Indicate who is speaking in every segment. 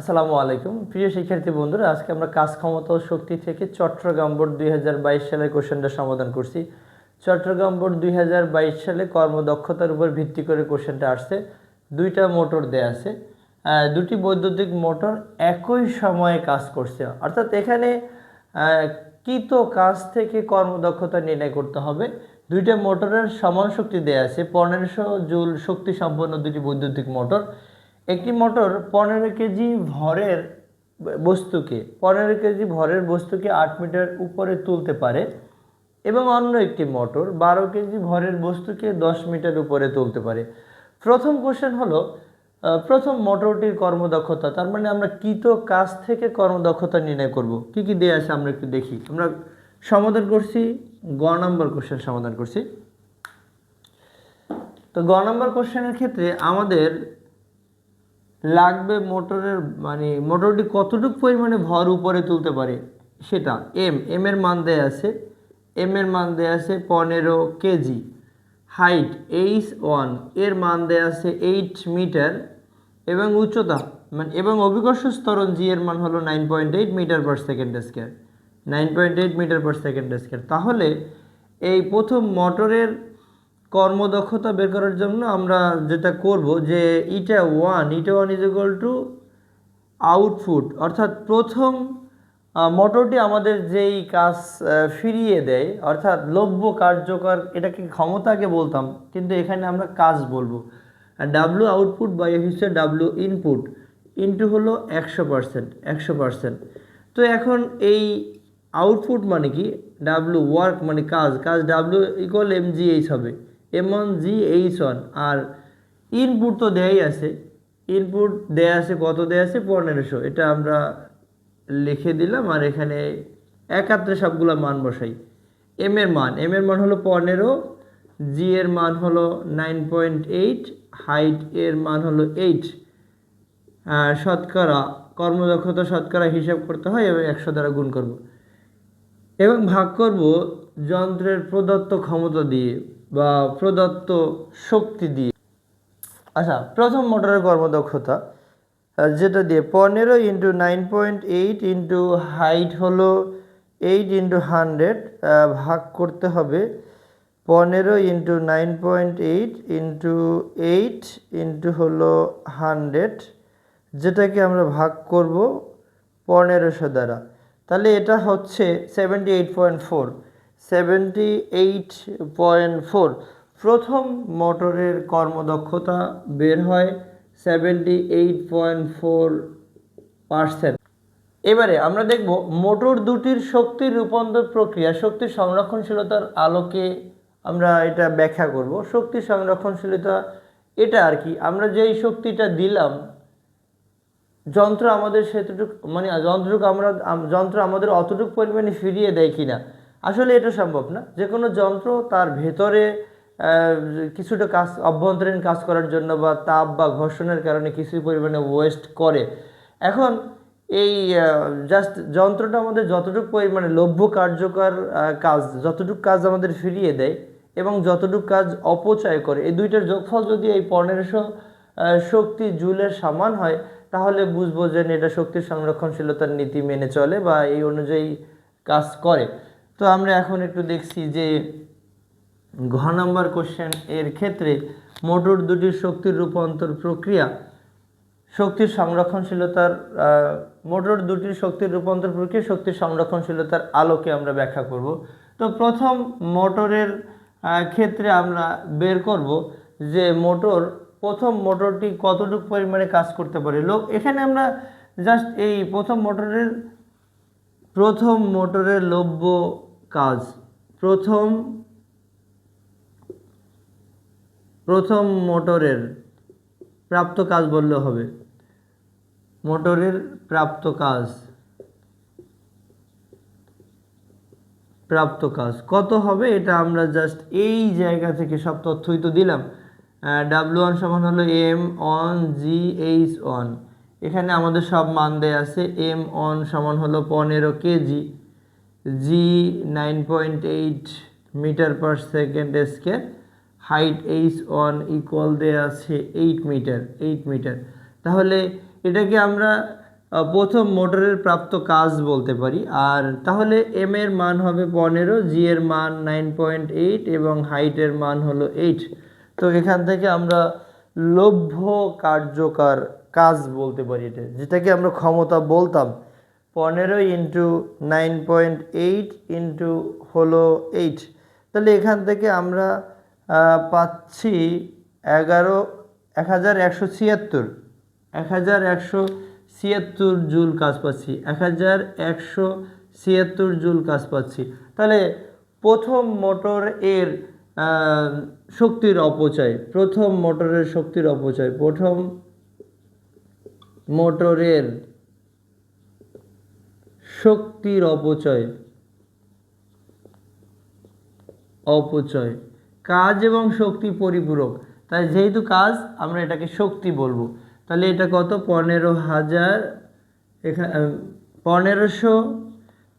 Speaker 1: আসসালামু আলাইকুম প্রিয় শিক্ষার্থী বন্ধুরা, আজকে আমরা কাজ ক্ষমতা ও শক্তি থেকে চট্টগ্রাম বোর্ড 2022 সালের কোশ্চেনটা সমাধান করছি। চট্টগ্রাম বোর্ড 2022 সালে কর্মদক্ষতার উপর ভিত্তি করে কোশ্চেনটা আসছে। দুইটা মোটর দেয়া আছে, দুটি বৈদ্যুতিক মোটর একই সময়ে কাজ করছে, অর্থাৎ এখানে কৃত কাজ থেকে কর্মদক্ষতা নির্ণয় করতে হবে। দুইটা মোটরের সমান শক্তি দেয়া আছে, 1500 জুল শক্তি সম্পন্ন দুটি বৈদ্যুতিক মোটর। একটি মোটর 15 কেজি ভরের বস্তুকে 8 মিটার উপরে তুলতে পারে এবং অন্য একটি মোটর 12 কেজি ভরের বস্তুকে 10 মিটার উপরে তুলতে পারে। প্রথম কোশ্চেন হলো প্রথম মোটরটির কর্মদক্ষতা, তার মানে আমরা কৃত কাজ থেকে কর্মদক্ষতা নির্ণয় করব। কি কি দেয়া আছে আমরা একটু দেখি। আমরা সমাধান করছি, গ নম্বর কোশ্চেন সমাধান করছি। তো গ নম্বর কোশ্চেনের ক্ষেত্রে আমাদের লাগবে মোটরটি কতটুকু পরিমাণে ভর উপরে তুলতে পারে সেটা। এম এর মান দেয়া আছে, 15 কেজি। হাইট H1 এর মান দেয়া আছে 8 মিটার এবং উচ্চতা এবং অভিকর্ষ ত্বরণ জি এর মান হলো 9.8 metre per second square, 9.8 metre per second square. তাহলে এই প্রথম মোটরের কর্মদক্ষতা বের করার জন্য আমরা যেটা করব যে ইটা one is equal to output, অর্থাৎ প্রথম মোটরটি আমাদের যেই কাজ ফিরিয়ে দেয়, অর্থাৎ লভ্য কার্যকর, এটাকে ক্ষমতাকে বলতাম কিন্তু এখানে আমরা কাজ বলবো। ডাব্লু আউটপুট বাই হচ্ছে ডাব্লু ইনপুট ইনটু হলো 100%। তো এখন এই আউটপুট মানে কি, ডাব্লু ওয়ার্ক মানে কাজ, ডাব্লু ইকুয়াল mgh হবে, m1gh1। আর ইনপুট তো দেয়াই আছে, ইনপুট দেয়া আছে, কত দেয়া আছে 1500, এটা আমরা লিখে দিলাম। আর এখানে একাত্রে সবগুলো মান বসাই। এম এর মান হলো 15, জি এর মান হলো 9.8, হাইট এর মান হলো 8। শতকরা কর্মদক্ষতা শতকরা হিসাব করতে হয় এবং 100 দ্বারা গুণ করব এবং ভাগ করব যন্ত্রের প্রদত্ত ক্ষমতা দিয়ে বা প্রদত্ত শক্তি দিয়ে। আচ্ছা, প্রথম মোটরের কর্মদক্ষতা যেটা দিয়ে 15 ইন্টু 9.8 ইন্টু হাইট হলো 8 ইন্টু 100 ভাগ করতে হবে 15 ইন্টু 9.8 ইন্টু 8 ইন্টু হলো 100, যেটাকে আমরা ভাগ করব 1500 দ্বারা। তাহলে এটা হচ্ছে 78.4। প্রথম মোটরের কর্মদক্ষতা বের হয় 78.4%। এবারে আমরা দেখব মোটর দুটির শক্তির রূপান্তর প্রক্রিয়া শক্তির সংরক্ষণশীলতার আলোকে আমরা এটা ব্যাখ্যা করব। শক্তি সংরক্ষণশীলতা এটা আর কি, আমরা যেই শক্তিটা দিলাম যন্ত্র আমাদের সেতটুকু যন্ত্র আমাদের অতটুকু পরিমাণে ফিরিয়ে দেয় কিনা। আসলে এটা সম্ভব না। যে কোনো যন্ত্র তার ভেতরে কিছুটা কাজ, অভ্যন্তরীণ কাজ করার জন্য বা তাপ বা ঘর্ষণের কারণে কিছু পরিমাণে ওয়েস্ট করে। এখন এই জাস্ট যন্ত্রটা আমাদের যতটুকু পরিমাণে লভ্য কার্যকর কাজ, যতটুকু কাজ আমাদের ফিরিয়ে দেয় এবং যতটুকু কাজ অপচয় করে, এই দুইটার যোগফল যদি এই 1500 শক্তি জুলের সমান হয়, তাহলে বুঝবো যে এটা শক্তির সংরক্ষণশীলতার নীতি মেনে চলে বা এই অনুযায়ী কাজ করে। তো আমরা এখন একটু দেখছি যে ঘ নম্বর কোশ্চেন এর ক্ষেত্রে মোটর দুটির শক্তির রূপান্তর প্রক্রিয়া শক্তির সংরক্ষণশীলতার শক্তির সংরক্ষণশীলতার আলোকে আমরা ব্যাখ্যা করব। তো প্রথম মোটরের ক্ষেত্রে আমরা বের করব যে প্রথম মোটরটি কতটুকু পরিমাণে কাজ করতে পারে। এখানে আমরা জাস্ট এই প্রথম মোটরের লভ্য কাজ, প্রথম মোটরের প্রাপ্ত কাজ বললে হবে। মোটরের প্রাপ্ত কাজ কত হবে এটা আমরা জাস্ট এই জায়গা থেকে সব তথ্যই তো দিলাম। W1 সমান হলো m1gh1, এখানে আমাদের সব মান দেয়া আছে। m1 সমান হলো 15 KG, g 9.8 metre per second square, height h1 equal দেয়া আছে 8 মিটার। তাহলে এটাকে আমরা প্রথম মোটরের প্রাপ্ত কাজ বলতে পারি। আর তাহলে এম এর মান হবে 15, জি এর মান 9.8 এবং হাইটের মান হলো 8। তো এখান থেকে আমরা লভ্য কার্যকর কাজ বলতে পারি, এটা যেটাকে আমরা ক্ষমতা বলতাম। 15 ইন্টু 9.8 ইন্টু হলো 8। তাহলে এখান থেকে আমরা পাচ্ছি 1176 জুল কাজ পাচ্ছি, 1176 জুল কাজ পাচ্ছি। তাহলে প্রথম মোটর এর শক্তির অপচয়, প্রথম মোটরের শক্তির অপচয়, প্রথম মোটরের শক্তির অপচয়, অপচয় কাজ এবং শক্তি পরিপূরক। তাই যেহেতু কাজ আমরা এটাকে শক্তি বলবো। তাহলে এটা কত? 15,000, এখানে 1500,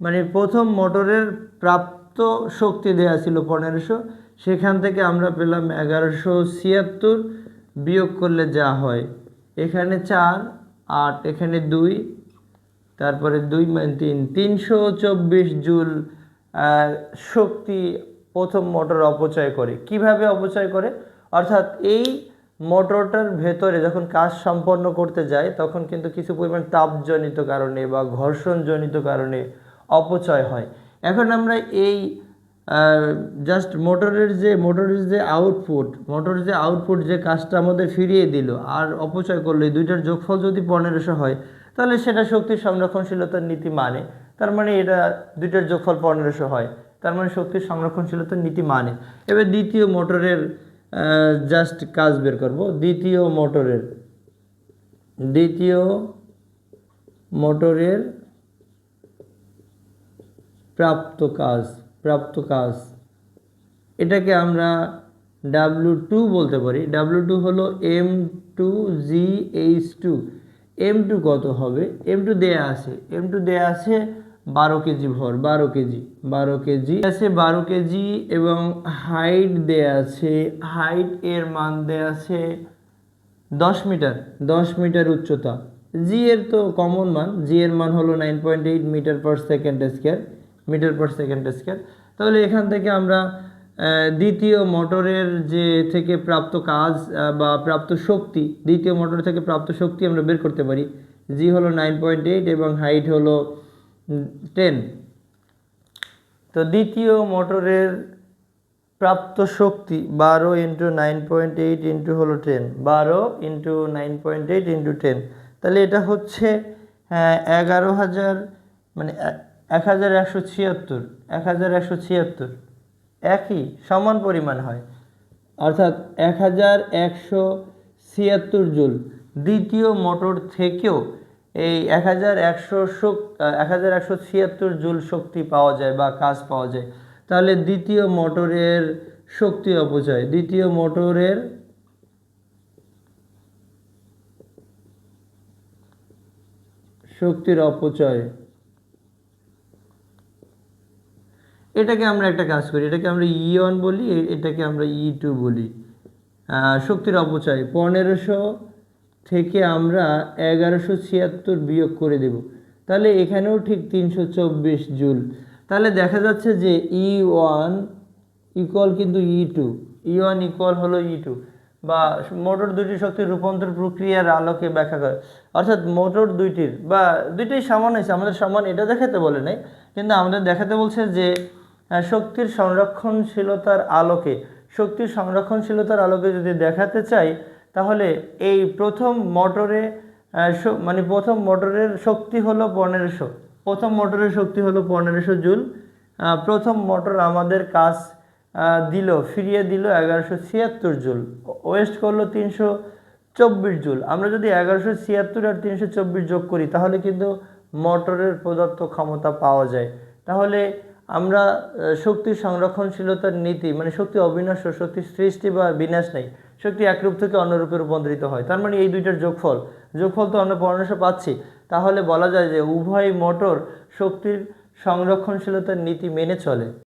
Speaker 1: মানে প্রথম মোটরের প্রাপ্ত শক্তি দেওয়া ছিল 1500, সেখান থেকে আমরা পেলাম 1176, বিয়োগ করলে যা হয় এখানে 4, 8, এখানে 2, তারপরে 2 মানে 3, 324 জুল শক্তি প্রথম মোটর অপচয় করে। কিভাবে অপচয় করে? অর্থাৎ এই মোটরটার ভেতরে যখন কাজ সম্পন্ন করতে যায় তখন কিন্তু কিছু পরিমাণ তাপজনিত কারণে বা ঘর্ষণজনিত কারণে অপচয় হয়। এখন আমরা এই জাস্ট মোটরের যে আউটপুট যে কাজটা আমাদের ফিরিয়ে দিল আর অপচয় করলো, এই দুইটার যোগফল যদি 1500 হয় তাহলে সেটা শক্তির সংরক্ষণশীলতার নীতি মানে, তার মানে এটা দুইটার যোগফল 1500 হয়, তার মানে শক্তির সংরক্ষণশীলতার নীতি মানে। এবার দ্বিতীয় মোটরের জাস্ট কাজ বের করব। দ্বিতীয় মোটরের প্রাপ্ত কাজ এটাকে আমরা W2 বলতে পারি। W2 হলো M2GH2। M2 কত হবে? M2 দেয়া আছে 12 কেজি ভর, 12 কেজি আছে, 12 কেজি এবং হাইট দেয়া আছে, হাইট এর মান দেয়া আছে 10 মিটার উচ্চতা। জি এর তো কমন মান, জি এর মান হলো 9.8 মিটার পার সেকেন্ড স্কয়ার। তাহলে এখান থেকে আমরা দ্বিতীয় মোটরের যে থেকে প্রাপ্ত কাজ বা প্রাপ্ত শক্তি, দ্বিতীয় মোটর থেকে প্রাপ্ত শক্তি আমরা বের করতে পারি। জি হলো 9.8 এবং হাইট হলো 10। তো দ্বিতীয় মোটরের প্রাপ্ত শক্তি 12 ইন্টু 9.8 ইন্টু হলো 10, 12 ইন্টু 9.8 ইন্টু 10, তাহলে এটা হচ্ছে 11,000, মানে 1176 একই সমান পরিমাণ হয়, অর্থাৎ 1176 জুল। দ্বিতীয় মোটর থেকেও এই 1176 জুল শক্তি পাওয়া যায় বা কাজ পাওয়া যায়। তাহলে দ্বিতীয় মোটরের শক্তি অপচয়, দ্বিতীয় মোটরের শক্তির অপচয়, এটাকে আমরা একটা কাজ করি, এটাকে আমরা E1 বলি, এটাকে আমরা E2 বলি। শক্তির অপচয় 1500 থেকে আমরা 1176 বিয়োগ করে দেব, তাহলে এখানেও ঠিক 324 জুল। তাহলে দেখা যাচ্ছে যে E1 ইকুয়াল কিন্তু E1 ইকুয়াল হলো E2, বা মোটর দুইটির শক্তির রূপান্তর প্রক্রিয়ার আলোকে ব্যাখ্যা করে। অর্থাৎ মোটর দুইটাই সমান হয়েছে, আমাদের সমান এটা দেখাতে বলে নাই, কিন্তু আমাদের দেখাতে বলছে যে শক্তির সংরক্ষণশীলতার আলোকে যদি দেখাতে চাই তাহলে এই প্রথম মোটরের শক্তি হলো 1500, প্রথম মোটরের শক্তি হলো 1500 জুল। প্রথম মোটর আমাদের কাজ ফিরিয়ে দিল 1176 জুল, ওয়েস্ট করলো 324 জুল। আমরা যদি 1176 আর 324 যোগ করি তাহলে কিন্তু মোটরের প্রদত্ত ক্ষমতা পাওয়া যায়। তাহলে আমরা শক্তির সংরক্ষণশীলতার নীতি, মানে শক্তি অবিনশ্বর, শক্তির সৃষ্টি বা বিনাশ নাই, শক্তি এক রূপ থেকে অন্য রূপে রূপান্তরিত হয়, তার মানে এই দুইটার যোগফল তো আমরা 1500 পাচ্ছি। তাহলে বলা যায় যে উভয় মোটর শক্তির সংরক্ষণশীলতার নীতি মেনে চলে।